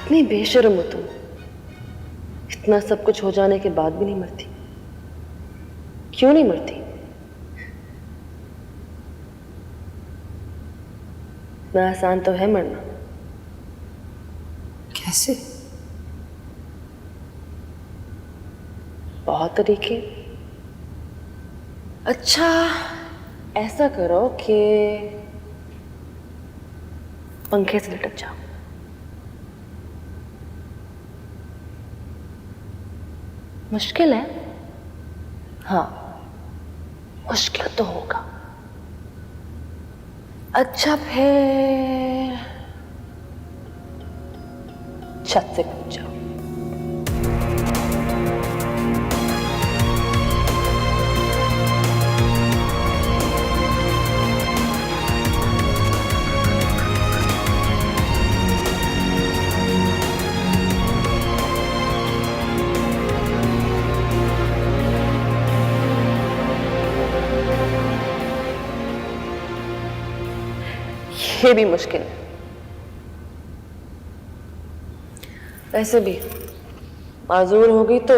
कितनी बेशर्म हो तुम, इतना सब कुछ हो जाने के बाद भी नहीं मरती। क्यों नहीं मरती? इतना आसान तो है मरना। कैसे? बहुत तरीके। अच्छा, ऐसा करो कि पंखे से लटक जाओ। मुश्किल है, हाँ मुश्किल तो होगा। अच्छा फिर छत से कूद जाओ। ये भी मुश्किल है। वैसे भी माजूर होगी तो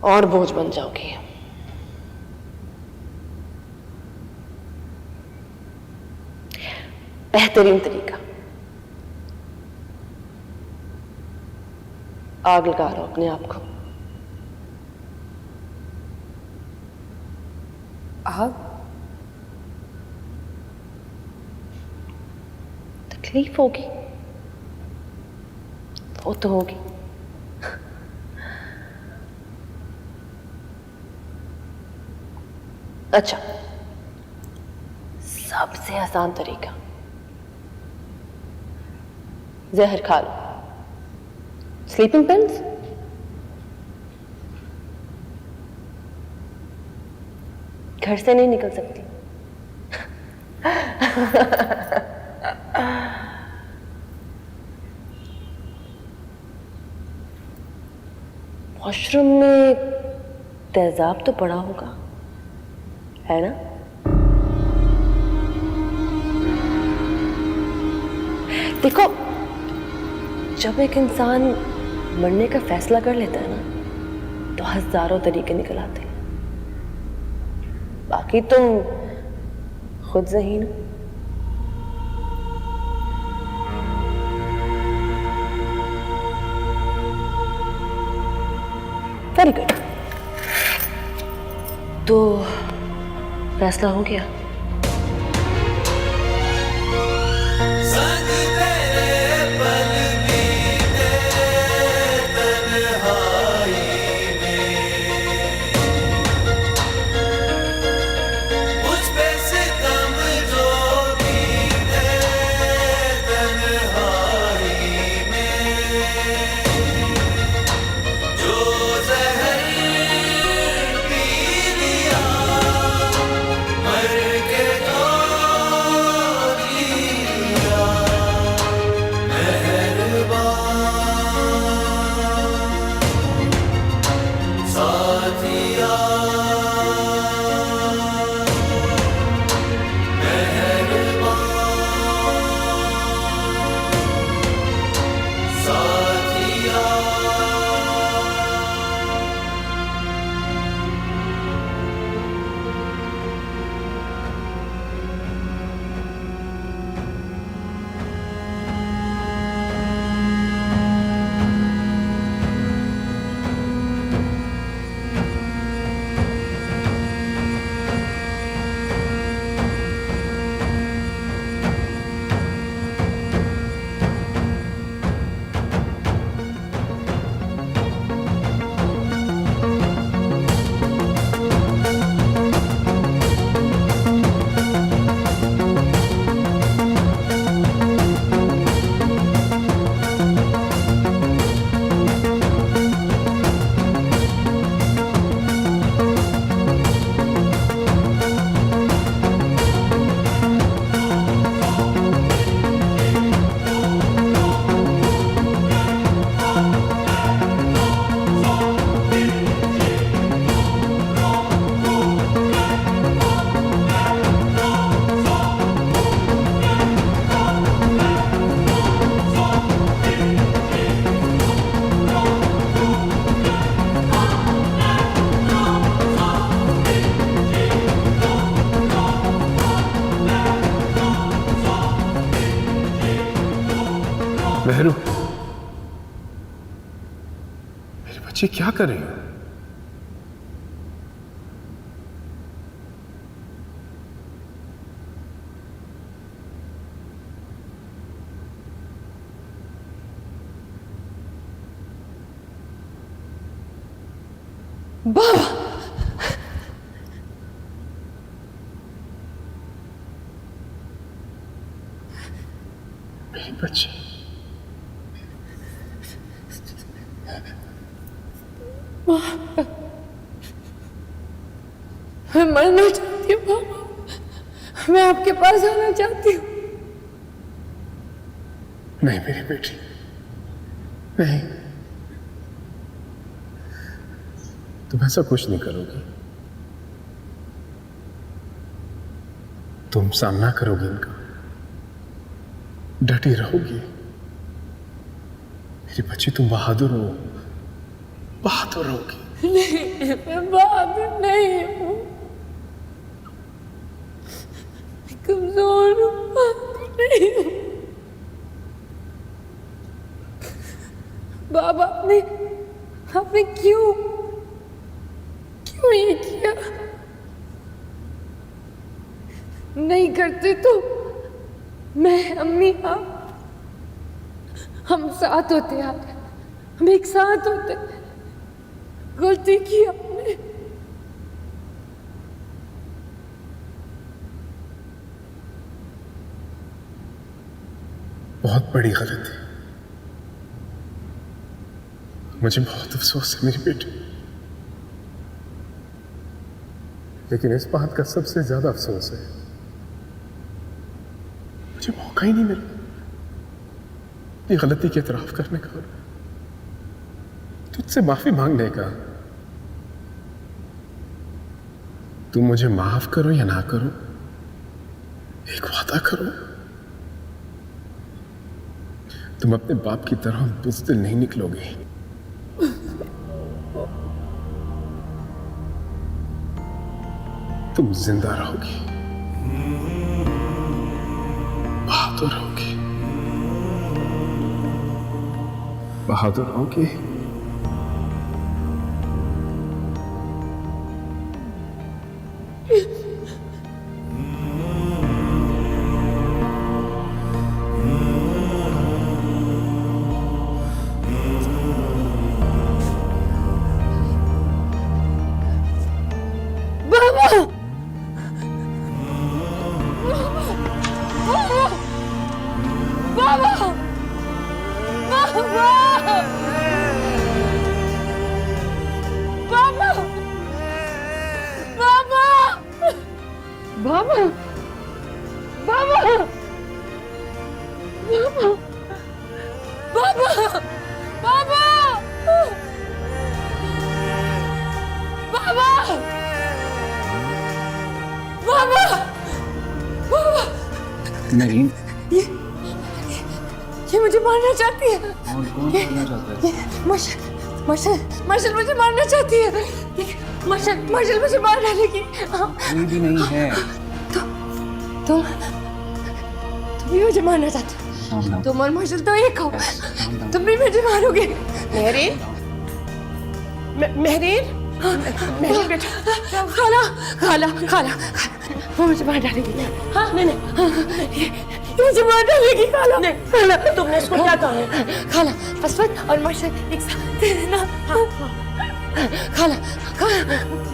और बोझ बन जाओगी। बेहतरीन तरीका, आग लगा लो अपने आप को। आग? तकलीफ होगी, वो तो होगी। अच्छा, सबसे आसान तरीका, जहर खा लो। Sleeping pills. घर से नहीं निकल सकती। वॉशरूम में तेजाब तो पड़ा होगा, है ना? देखो, जब एक इंसान मरने का फैसला कर लेता है ना, तो हजारों तरीके निकल आते हैं। बाकी तुम खुद ज़हीन हो। Very good. तो फैसला हो गया। मेहरू, मेरे बच्चे क्या कर रही हो? बाबा, मेरे बच्चे, मैं मरना चाहती हूँ बाबा, मैं आपके पास आना चाहती हूँ। नहीं मेरी बेटी, नहीं, तुम ऐसा कुछ नहीं करोगी। तुम सामना करोगी इनका, डटी रहोगी। मेरी बच्ची, तुम बहादुर हो, बहादुर होगी। नहीं, मैं बहादुर नहीं हूँ, कमजोर हूँ, बहादुर नहीं हूँ। बाबा, आपने क्यों ये किया? नहीं करते तो मैं, अम्मी, हम साथ होते यार, हम एक साथ होते। गलती की आपने। बहुत बड़ी गलती, मुझे बहुत अफसोस है मेरी बेटी, लेकिन इस बात का सबसे ज्यादा अफसोस है मुझे मौका ही नहीं मिला ये गलती की इतराफ करने का, तुझसे माफी मांगने का। तुम मुझे माफ करो या ना करो, एक वादा करो, तुम अपने बाप की तरह बुज़दिल नहीं निकलोगे। तुम जिंदा रहोगी, बहादुर रहोगी, बहादुर रहोगी। नहीं, ये मुझे मारना चाहती है। कौन मारना चाहता है? मार्शल मुझे मारना चाहती है। मार्शल मुझे मार डालेगी। कोई भी नहीं है। तुम भी मुझे मारना चाहते हो? तुम और मार्शल तो एक हो। तुम भी मुझे मारोगे। मेहरीन, मेहरीन बेटा, खाला, वो मुझे मार डालेगी। हाँ, नहीं, ये मुझे मार डालेगी। खाला, तुमने इसको क्या कहा? खाला, अस्वद और मार्शल एक साथ ना। खाला,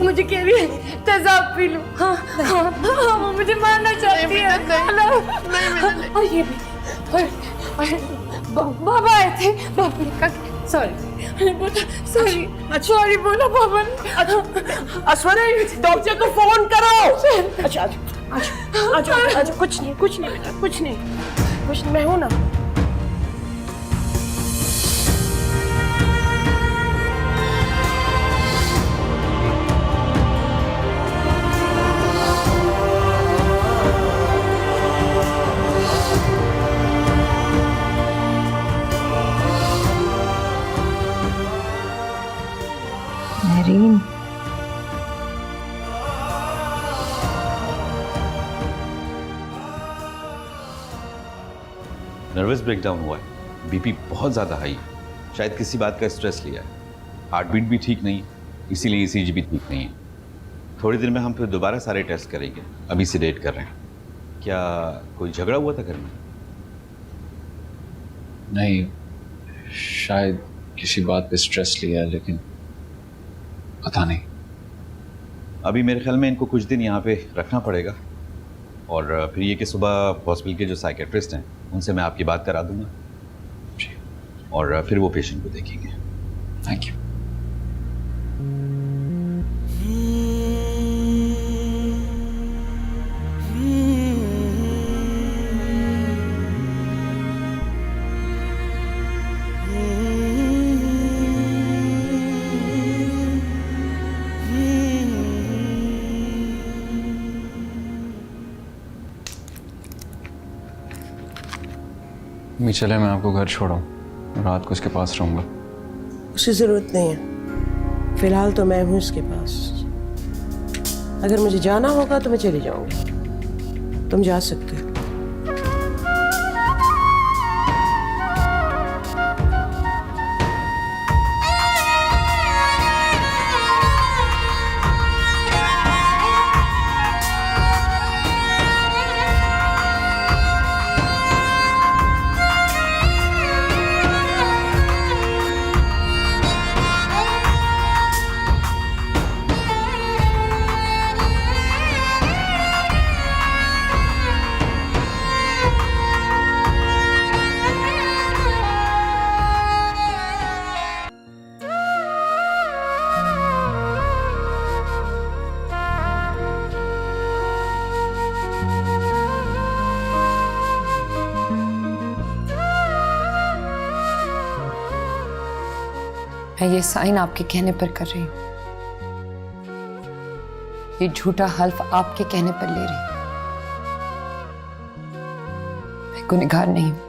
मुझे कह रही है तेजाब पी लूं। हाँ, वो मुझे मारना चाहती है। खाला, और ये भी, और बाबा आए थे। बाबा ने कहा सॉरी बोला बाबा ने। अस्वद, डॉक्टर को फोन करो। अच्छा, आजा, कुछ नहीं बेटा, कुछ नहीं, मैं हूं ना। मेहरीन, नर्वस ब्रेकडाउन हुआ है। बीपी बहुत ज़्यादा हाई है, शायद किसी बात का स्ट्रेस लिया है। हार्ट बीट भी ठीक नहीं, इसीलिए ईसीजी भी ठीक नहीं है। थोड़ी देर में हम फिर दोबारा सारे टेस्ट करेंगे, अभी सेडेट कर रहे हैं। क्या कोई झगड़ा हुआ था घर में? नहीं, शायद किसी बात पे स्ट्रेस लिया है, लेकिन पता नहीं। अभी मेरे ख्याल में इनको कुछ दिन यहाँ पे रखना पड़ेगा, और फिर ये कि सुबह हॉस्पिटल के जो साइकेट्रिस्ट हैं उनसे मैं आपकी बात करा दूंगा जी, और फिर वो पेशेंट को देखेंगे। Thank you. चले, मैं आपको घर छोड़ाऊँ, रात को उसके पास रहूँगा। उसकी ज़रूरत नहीं है, फ़िलहाल तो मैं हूँ उसके पास। अगर मुझे जाना होगा तो मैं चली जाऊँगी, तुम जा सकते हो। मैं ये साइन आपके कहने पर कर रही हूँ, ये झूठा हल्फ आपके कहने पर ले रही हूँ। मैं गुनहगार नहीं हूं।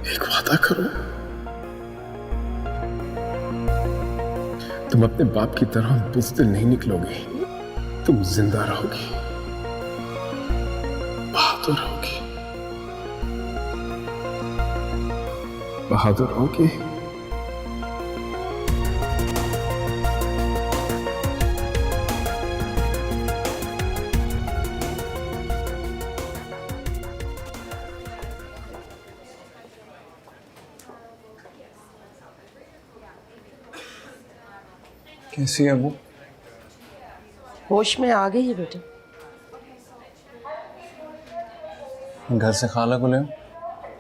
एक वादा करो, तुम अपने बाप की तरह बुज़दिल नहीं निकलोगे, तुम जिंदा रहोगी, बहादुर रहोगी, बहादुर रहोगी। कैसी है वो? होश में आ गई है बेटा। घर से खाला को ले आओ।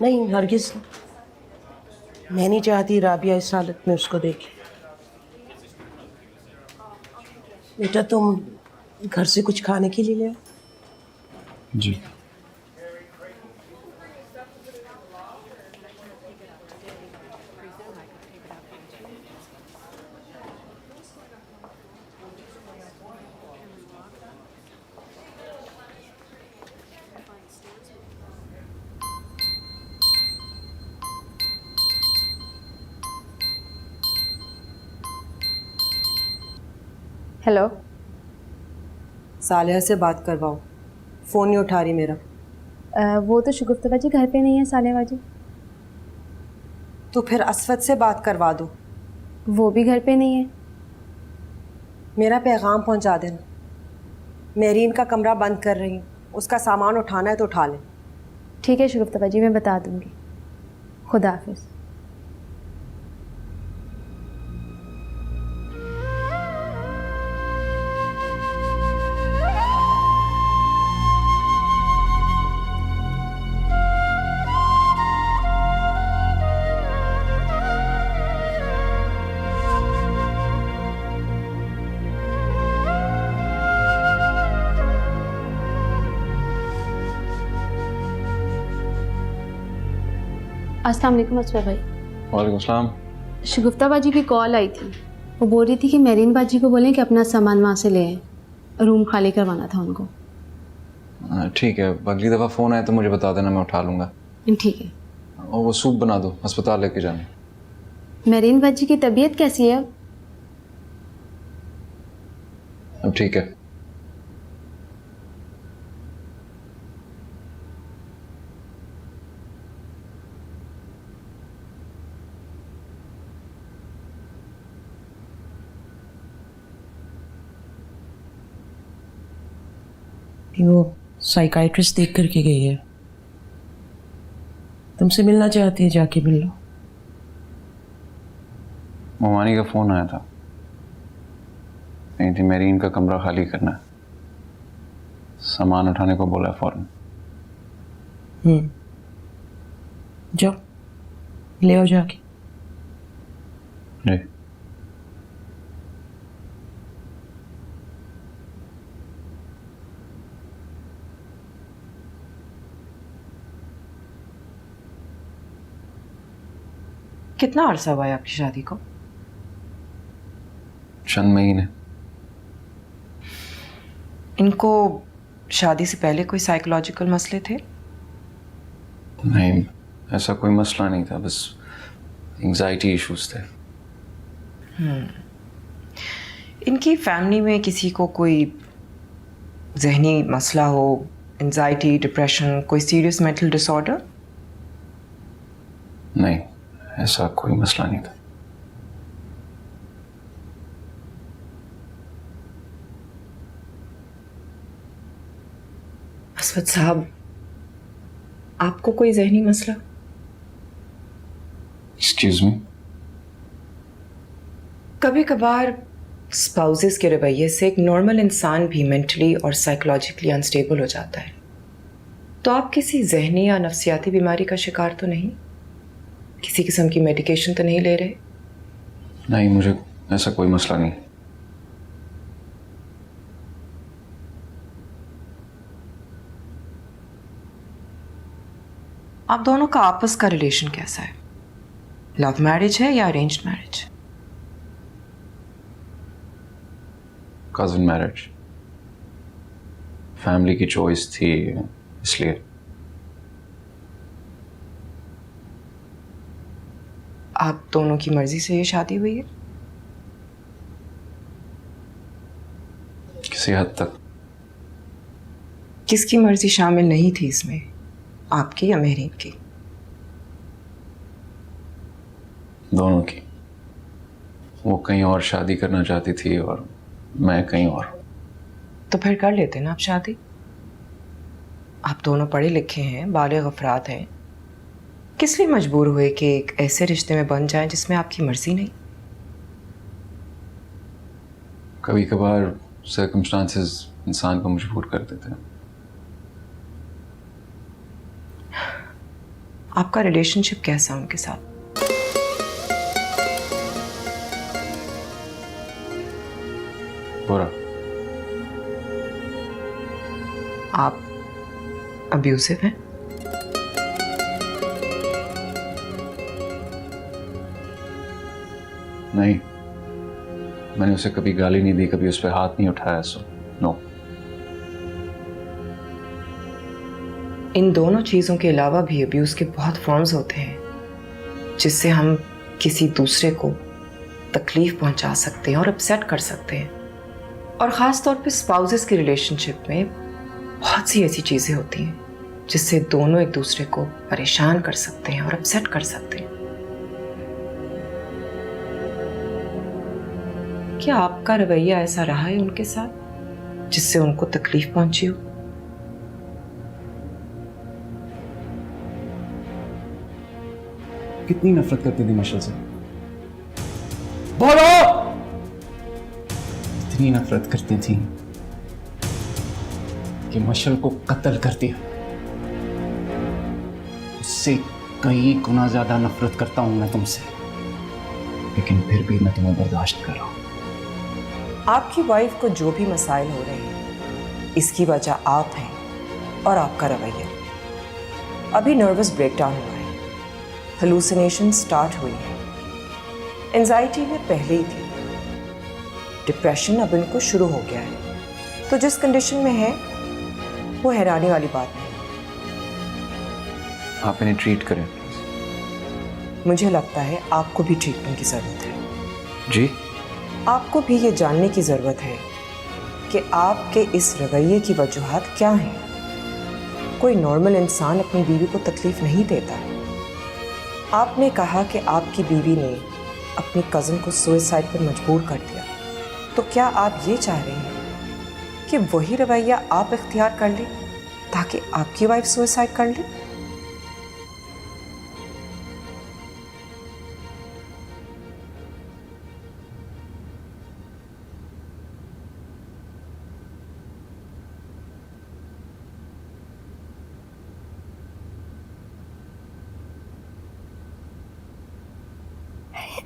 नहीं, हरगिज़ नहीं। मैं नहीं चाहती राबिया इस हालत में उसको देखे। बेटा तुम घर से कुछ खाने के लिए ले आओ। जी। हेलो, सालिहा से बात करवाओ, फ़ोन नहीं उठा रही मेरा। वो तो शगुफ्ता बाजी घर पे नहीं है सालिहा बाजी। तो फिर असवद से बात करवा दो। वो भी घर पे नहीं है। मेरा पैगाम पहुंचा देना। मेरीन का कमरा बंद कर रही हूँ, उसका सामान उठाना है तो उठा लें। ठीक है शगुफ्ता बाजी, मैं बता दूंगी। खुदा हाफिज़। अस्सलाम वालेकुम असफर भाई। वालेकुम सलाम। शगुफ्ता बाजी की कॉल आई थी, वो बोल रही थी कि मेरीन बाजी को बोलें कि अपना सामान वहाँ से ले आए, रूम खाली करवाना था उनको। ठीक है, अगली दफ़ा फ़ोन आए तो मुझे बता देना, मैं उठा लूँगा। ठीक है। और वो सूप बना दो, अस्पताल लेके जाने। मेरीन बाजी की तबीयत कैसी है? अब ठीक है। वो साइकाइट्रिस्ट देख करके गई है, तुमसे मिलना चाहती है, जाके मिल लो। मोमानी का फोन आया था, कहीं थी मेरीन का कमरा खाली करना है, सामान उठाने को बोला है फौरन। जाओ ले आओ जाके। जी। कितना अरसा हुआ है आपकी शादी को? चंद महीने। इनको शादी से पहले कोई साइकोलॉजिकल मसले थे? नहीं, ऐसा कोई मसला नहीं था, बस एंजाइटी इश्यूज थे। इनकी फैमिली में किसी को कोई जहनी मसला हो, एंजाइटी, डिप्रेशन, कोई सीरियस मेंटल डिसऑर्डर? नहीं, ऐसा कोई मसला नहीं था। असवद साहब, आपको कोई जहनी मसला? Excuse me? कभी कभार स्पाउसेस के रवैये से एक नॉर्मल इंसान भी मेंटली और साइकोलॉजिकली अनस्टेबल हो जाता है। तो आप किसी जहनी या नफ्सियाती बीमारी का शिकार तो नहीं? किसी किस्म की मेडिकेशन तो नहीं ले रहे? नहीं, मुझे ऐसा कोई मसला नहीं। आप दोनों का आपस का रिलेशन कैसा है? लव मैरिज है या arranged marriage? Cousin marriage, family की चॉइस थी इसलिए। आप दोनों की मर्जी से ये शादी हुई है? किसी हद तक। किसकी मर्जी शामिल नहीं थी इसमें, आपकी या मेहरीन की? दोनों की। वो कहीं और शादी करना चाहती थी और मैं कहीं और। तो फिर कर लेते ना आप शादी। आप दोनों पढ़े लिखे हैं, बालिग अफराद हैं, किस लिए मजबूर हुए कि एक ऐसे रिश्ते में बन जाएं जिसमें आपकी मर्जी नहीं? कभी कभार सर्कमस्टांसेस इंसान को मजबूर कर देते हैं। आपका रिलेशनशिप कैसा उनके साथ? बुरा। आप अब्यूसिव हैं? नहीं, मैंने उसे कभी गाली नहीं दी, कभी उस पर हाथ नहीं उठाया, सो नो। इन दोनों चीज़ों के अलावा भी अब्यूज़ के बहुत फॉर्म्स होते हैं जिससे हम किसी दूसरे को तकलीफ पहुंचा सकते हैं और अपसेट कर सकते हैं। और ख़ास तौर पे स्पाउसेस की रिलेशनशिप में बहुत सी ऐसी चीज़ें होती हैं जिससे दोनों एक दूसरे को परेशान कर सकते हैं और अपसेट कर सकते हैं। क्या आपका रवैया ऐसा रहा है उनके साथ जिससे उनको तकलीफ पहुंची हो? कितनी नफरत करती थी मशल से? बोलो! इतनी नफरत करती थी कि मशल को कत्ल कर दिया। उससे कई गुना ज्यादा नफरत करता हूं मैं तुमसे, लेकिन फिर भी मैं तुम्हें बर्दाश्त कर रहा हूं। आपकी वाइफ को जो भी मसाइल हो रहे हैं, इसकी वजह आप हैं और आपका रवैया। अभी नर्वस ब्रेकडाउन हुआ है, हेलुसिनेशन स्टार्ट हुई है, एंजाइटी में पहले ही थी, डिप्रेशन अब इनको शुरू हो गया है। तो जिस कंडीशन में है वो हैरानी वाली बात नहीं। आप इन्हें ट्रीट करें। मुझे लगता है आपको भी ट्रीटमेंट की ज़रूरत है। जी? आपको भी ये जानने की ज़रूरत है कि आपके इस रवैये की वजूहात क्या हैं। कोई नॉर्मल इंसान अपनी बीवी को तकलीफ नहीं देता। आपने कहा कि आपकी बीवी ने अपनी कज़न को सुसाइड पर मजबूर कर दिया, तो क्या आप ये चाह रहे हैं कि वही रवैया आप इख्तियार कर लें ताकि आपकी वाइफ सुसाइड कर ले?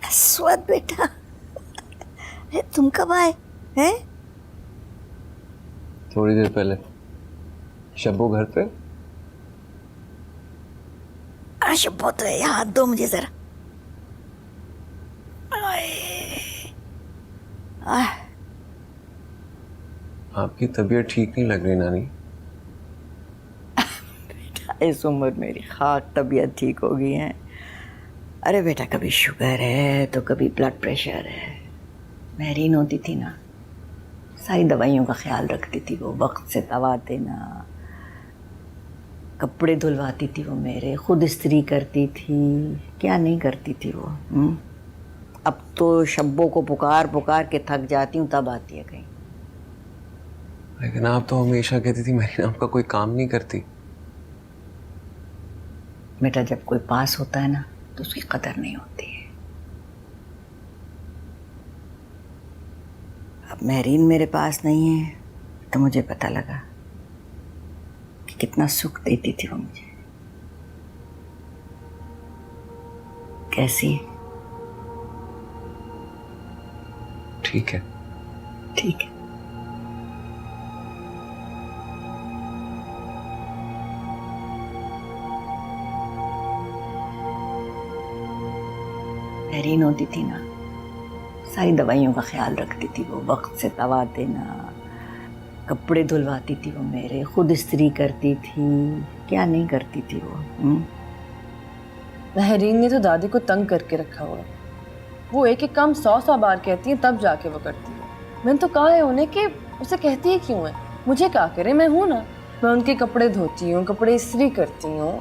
अस्वद बेटा, अरे तुम कब आए हैं? थोड़ी देर पहले। शब्बो घर पे? शब्बो तो है, हाथ दो मुझे जरा। आपकी तबीयत ठीक नहीं लग रही नानी। बेटा इस उम्र मेरी खाक तबीयत ठीक हो गई है। अरे बेटा कभी शुगर है तो कभी ब्लड प्रेशर है। मेरीन होती थी ना, सारी दवाइयों का ख्याल रखती थी वो, वक्त से दवा देना, कपड़े धुलवाती थी वो मेरे, खुद इस्त्री करती थी, क्या नहीं करती थी वो। अब तो शब्बों को पुकार पुकार के थक जाती हूँ तब आती है कहीं। लेकिन आप तो हमेशा कहती थी मेरी आपका कोई काम नहीं करती। बेटा जब कोई पास होता है ना तो उसकी कदर नहीं होती है। अब मेरीन मेरे पास नहीं है तो मुझे पता लगा कि कितना सुख देती थी वो मुझे। कैसी? ठीक है। ठीक है। मेरीन होती थी ना, सारी दवाइयों का ख्याल रखती थी वो, वक्त से दवा देना, कपड़े धुलवाती थी वो मेरे, खुद इस्त्री करती थी, क्या नहीं करती थी वो। महरीन ने तो दादी को तंग करके रखा हुआ। वो एक एक काम 100 बार कहती है तब जाके वो करती है। मैंने तो कहा है उन्हें कि उसे कहती है क्यों है, मुझे क्या करे, मैं हूं ना, मैं उनके कपड़े धोती हूँ, कपड़े इस्त्री करती हूँ।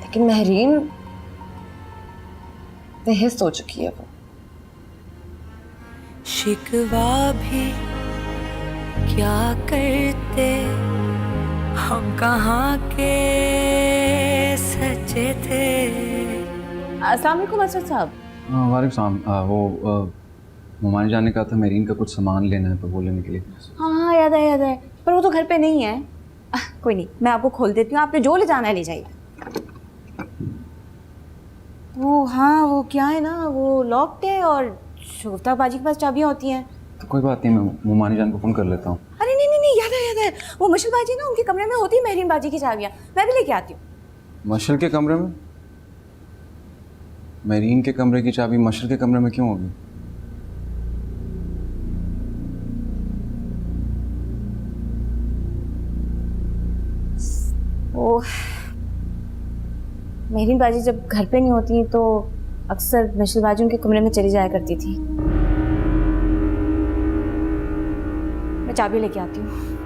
लेकिन महरीन बेहिस हो चुकी है वो। शिकवा भी क्या करते, हम कहाँ के सच्चे थे। अस्सलाम वालेकुम असद साहब। वालेकुम सलाम। वो मुमानी जाने का था, मेरीन का कुछ सामान लेना है तो वो लेने के लिए। हाँ याद है, पर वो तो घर पे नहीं है। कोई नहीं, मैं आपको खोल देती हूँ, आपने जो ले जाना है ले जाइए। वो हाँ वो क्या है ना, वो लॉक्ड है और शगुफ्ता बाजी के पास चाबियाँ होती हैं। तो कोई बात नहीं, मैं मुमानी जान को फ़ोन कर लेता हूँ। अरे नहीं याद है, वो मशल बाजी ना उनके कमरे में होती है मेहरीन बाजी की चाबियाँ, मैं भी लेके आती हूँ। मशल के कमरे में? मेरीन के कमरे की चाबी मशल के कमरे में क्यों होगी? वो मेहरीन बाजी जब घर पे नहीं होती तो अक्सर मशल बाजी उनके कमरे में चली जाया करती थी। मैं चाबी लेके आती हूँ।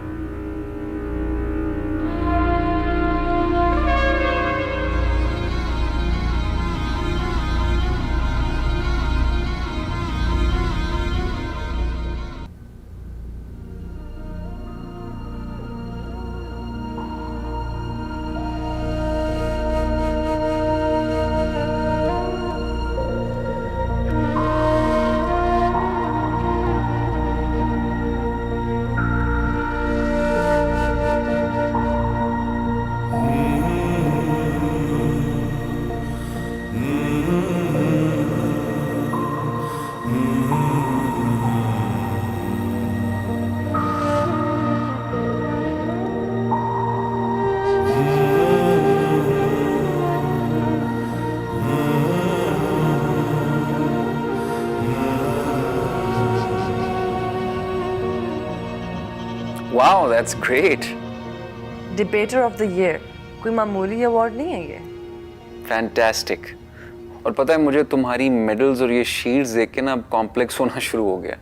Wow, that's great. Debater of the year कोई मामूली अवार्ड नहीं है ये। फैंटास्टिक। और पता है मुझे तुम्हारी मेडल्स और ये शील्ड्स देख के ना अब कॉम्प्लेक्स होना शुरू हो गया।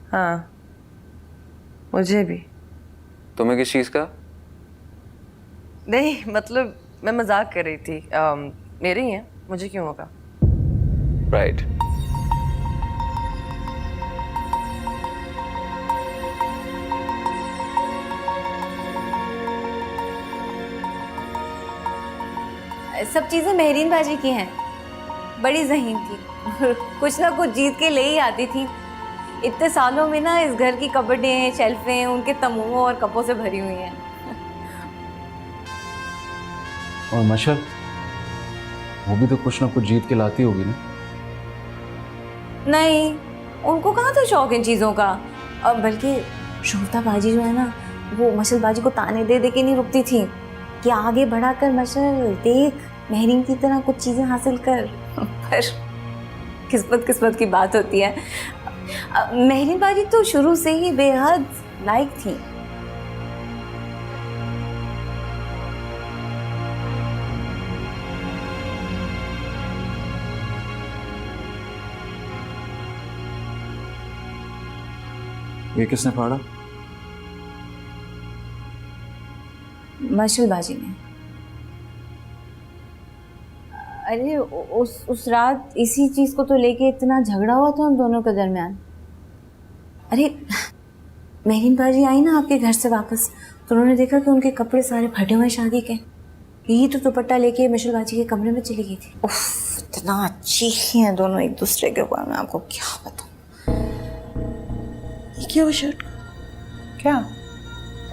हाँ, मुझे भी। तुम्हें किस चीज़ का? नहीं, मतलब मैं मजाक कर रही थी। मेरे ही हैं, मुझे क्यों होगा? राइट। सब चीज़ें मेहरीन बाजी की हैं। बड़ी ज़हीन थी, कुछ ना कुछ जीत के ले ही आती थी। इतने सालों में ना इस घर की कबर्डें, शेल्फें उनके तमुओं और कपों से भरी हुई हैं। और मशर, वो भी तो कुछ ना कुछ जीत के लाती होगी ना? नहीं, उनको कहाँ था शौक इन चीज़ों का। बल्कि शोभता बाजी जो है ना, वो मशल बाजी को ताने दे दे के नहीं रुकती थी कि आगे बढ़ाकर मशल देख, मेहरीन की तरह कुछ चीज़ें हासिल कर। पर किस्मत की बात होती है। मेहरीन बाजी तो शुरू से ही बेहद लायक थी। ये किसने फाड़ा? मशल बाजी ने। अरे उस रात इसी चीज को तो लेके इतना झगड़ा हुआ था हम दोनों के दरमियान। अरे मेहरीन बाजी आई ना आपके घर से वापस, तो उन्होंने देखा कि उनके कपड़े सारे फटे हुए शादी के। यही तो दुपट्टा लेके मशल बाजी के कमरे में चली गई थी। उफ, इतना अच्छी हैं दोनों एक दूसरे के ऊपर, मैं आपको क्या बताऊं। ये क्या हुआ शर्ट? क्या?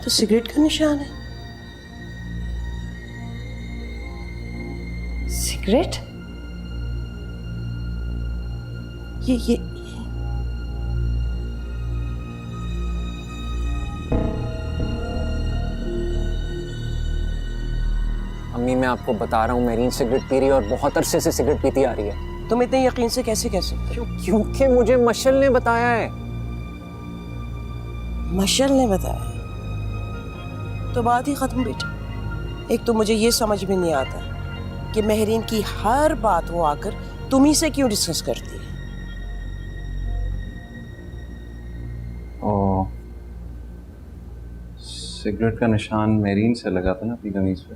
तो सिगरेट का निशान है। सिगरेट? ये अम्मी, मैं आपको बता रहा हूँ, मेरीन सिगरेट पी रही है और बहुत अरसे से सिगरेट पीती आ रही है। तुम इतने यकीन से कैसे कह सकते हो? क्योंकि मुझे मशल ने बताया है। मशल ने बताया? तो बात ही खत्म बेटा। एक तो मुझे ये समझ में नहीं आता कि मेहरीन की हर बात वो आकर तुम ही से क्यों डिस्कस करती है। ओ, सिगरेट का निशान मेरीन से लगा था ना अपनी कमीज पे?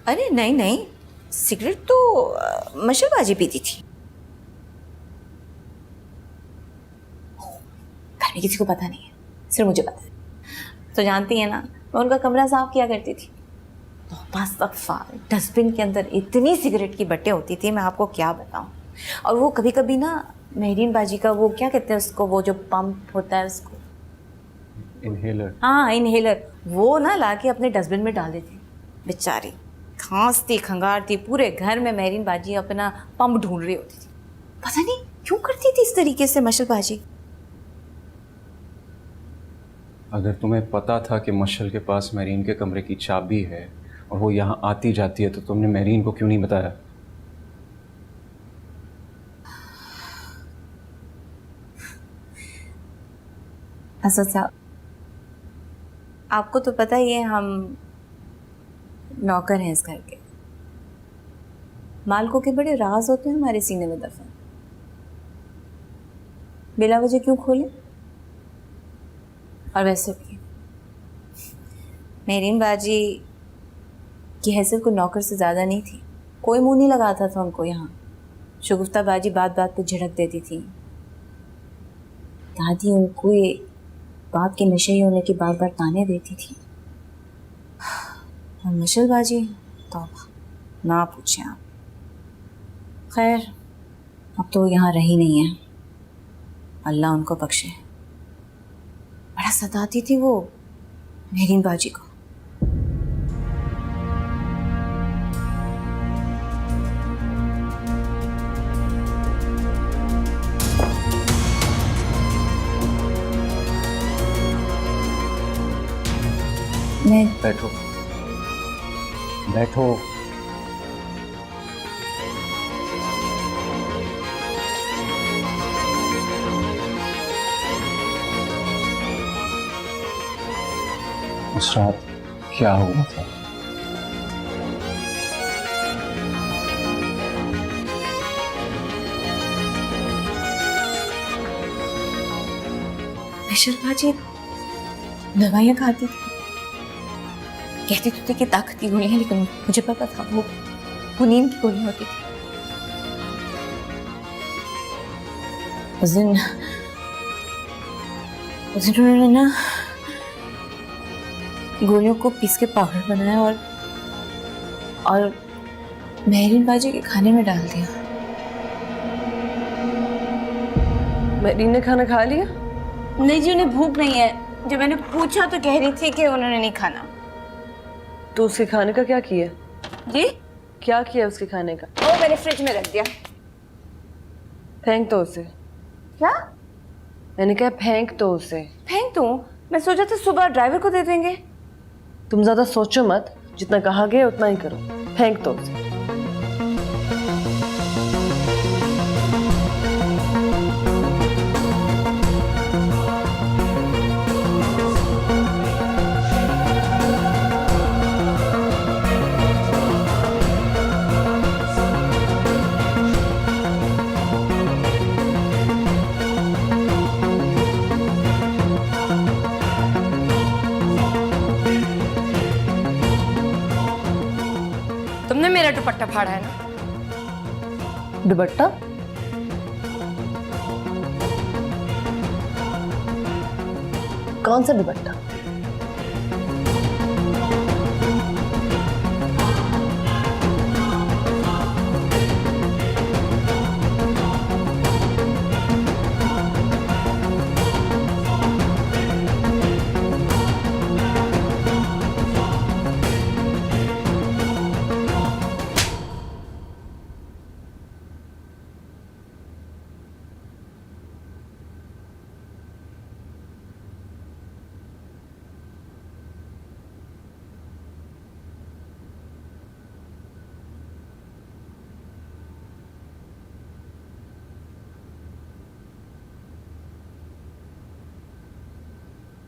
अरे नहीं नहीं, सिगरेट तो मशल बाजी पीती थी। घर में किसी को पता नहीं है, सिर्फ मुझे पता है। तो जानती है ना, मैं उनका कमरा साफ किया करती थी। तो बस डस्टबिन के अंदर इतनी सिगरेट की बट्टे होती थी, मैं आपको क्या बताऊं। और वो कभी कभी ना मेहरीन बाजी का वो क्या कहते हैं उसको, वो जो पंप होता है उसको, इनहेलर। हाँ इनहेलर, वो ना लाके अपने डस्टबिन में डाल देती। बेचारी खांसती खंगारती, पूरे घर में मेहरीन बाजी अपना पंप ढूंढ रही होती थी। पता नहीं क्यों करती थी इस तरीके से मशल बाजी। अगर तुम्हें पता था कि मशल के पास मेरीन के कमरे की चाबी है और वो यहाँ आती जाती है, तो तुमने मेरीन को क्यों नहीं बताया? असद साहब, आपको तो पता ही है हम नौकर हैं इस घर के। मालकों के बड़े राज होते हैं हमारे सीने में दफन। बिला वजह क्यों खोले? और वैसे भी मेरीन बाजी की हैसियत को नौकर से ज़्यादा नहीं थी। कोई मुंह नहीं लगाता था उनको यहाँ। शगुफ्ता बाजी बात बात पे झड़क देती थी। दादी उनको ये बात के नशे होने की बार बार ताने देती थी। और मशल बाजी तो ना पूछें आप। खैर, अब तो यहाँ रही नहीं है, अल्लाह उनको बख्शे। बड़ा सताती थी वो मेहरीन बाजी को। मैं बैठो बैठो। उस रात क्या हुआ था? मिशेल बाजी दवाइयाँ खाती थी, कहती तो थी कि ताकत की गोलियां, लेकिन मुझे पता था वो नींद की गोलियां होती थी। उस दिन उन्होंने ना गोलियों को पीस के पाउडर बनाया और मेहरीन बाजी के खाने में डाल दिया। मेहरीन ने खाना खा लिया? नहीं जी, उन्हें भूख नहीं है। जब मैंने पूछा तो कह रही थी कि उन्होंने नहीं खाना। तो उसके खाने का क्या किया? जी क्या किया उसके खाने का? वो मैंने फ्रिज में रख दिया। फेंक दो उसे। क्या? मैंने कहा फेंक दो उसे। फेंक दूं? मैं सोचा था सुबह ड्राइवर को दे देंगे। तुम ज्यादा सोचो मत, जितना कहा गया उतना ही करो। फेंक दो उसे। तुमने मेरा दुपट्टा फाड़ा है ना? दुपट्टा? कौन सा दुपट्टा?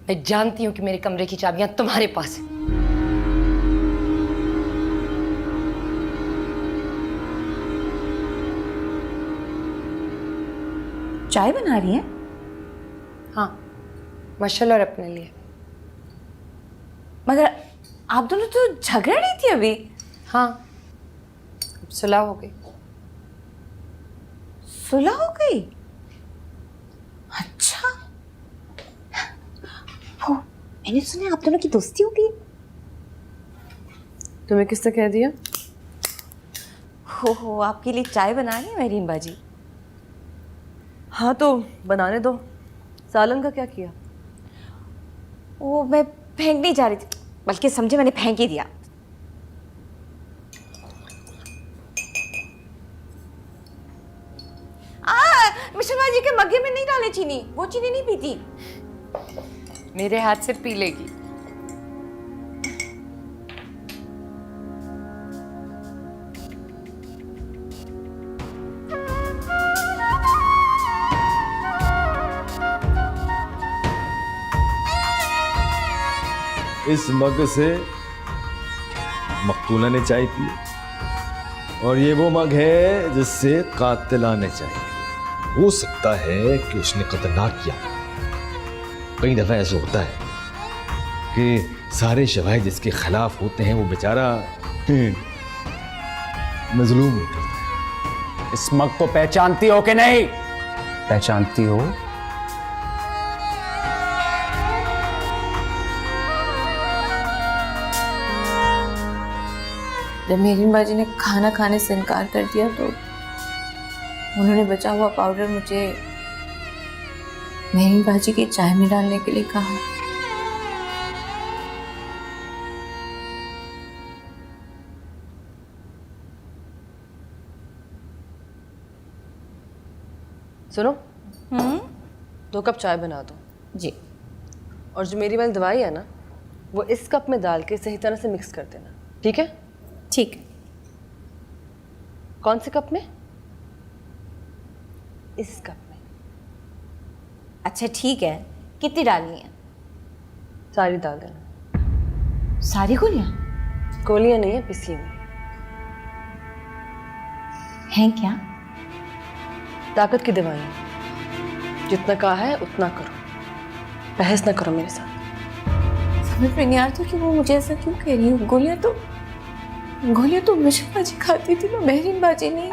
मैं जानती हूँ कि मेरे कमरे की चाबियां तुम्हारे पास है। चाय बना रही है? हाँ, मशल और अपने लिए। मगर आप दोनों तो झगड़ रही थी अभी। हाँ, अब सुलह हो गई। सुलह हो गई? अच्छा, मैंने सुना आप दोनों की दोस्ती हो गई। तुम्हें किसने कह दिया? हो आपके लिए चाय बना रही है मेहरीन बाजी। हाँ तो बनाने दो। सालन का क्या किया? वो मैं फेंक नहीं जा रही थी, बल्कि समझे मैंने फेंक ही दिया। मिशेल बाजी के मग्गे में नहीं डाले चीनी, वो चीनी नहीं पीती। मेरे हाथ से पी लेगी। इस मग से मकतूला ने चाय पी और ये वो मग है जिससे कातिला ने चाय पी। हो सकता है कि उसने कत्ल ना किया। कई दफा ऐसा होता है कि सारे शवाहिद जिसके खिलाफ होते हैं वो बेचारा मजलूम होता है। इस मग को पहचानती हो कि नहीं? पहचानती हो? जब मेहरीन बाजी ने खाना खाने से इनकार कर दिया तो उन्होंने बचा हुआ पाउडर मुझे मेहरीन बाजी की चाय में डालने के लिए कहा। सुनो, 2 कप चाय बना दो। जी। और जो मेरी वाली दवाई है ना, वो इस कप में डाल के सही तरह से मिक्स कर देना, ठीक है? ठीक है। कौन से कप में? इस कप में। अच्छा ठीक है, कितनी डालनी है? सारी डाल देना। सारी गोलियां? गोलियां नहीं है, पिसी हुई हैं। क्या? ताकत की दवाई। जितना कहा है उतना करो। बहस ना करो मेरे साथ। समझ में नहीं आता कि वो मुझे ऐसा क्यों कह रही है। गोलियां तो मिशन बाजी खाती थी ना, मेहरीन बाजी नहीं।